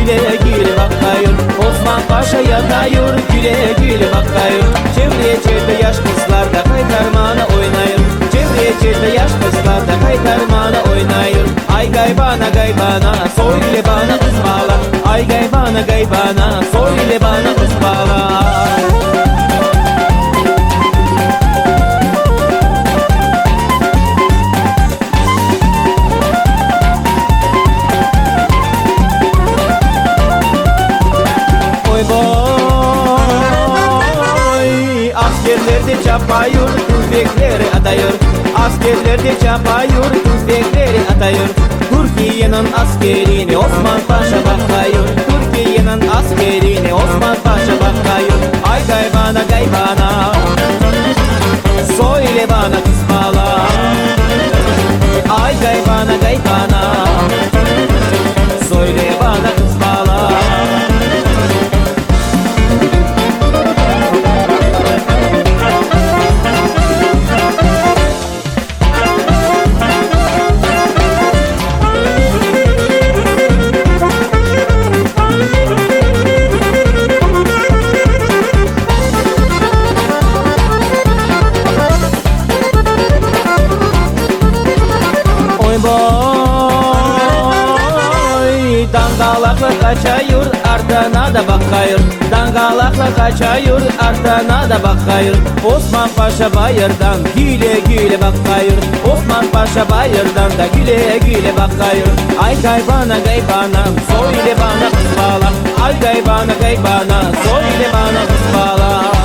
güle güle bakayım. Osman Paşa yatayır, güle güle bakayım. Çevreye çevre yaş kızlar da kaytarmana oynayır. Çevreye çevre yaş kızlar da kaytarmana oynayır. Ay gaybana gaybana, söyle bana kız bağla. Ay gaybana gaybana, söyle bana kız bağla. Askerler de çapayır, tüfekleri atayır. Askerler de çapayır, tüfekleri atayır. Türkiye'nin askerini Osman Paşa bakayır. Türkiye'nin askerini Osman Paşa bakayır. Ay gaybana gaybana, söyle bana kız bağla. Ay gaybana gaybana, söyle bana kız bağla. Dangalakla kaçayır, ardına da bakayır. Dangalakla kaçayır, ardına da bakayır. Osman Paşa bayırdan güle güle bakayır. Osman Paşa bayırdan da güle güle bakayır. Ay gaybana gaybana, söyle bana kız bağla. Ay gaybana gaybana, söyle bana kız bağla.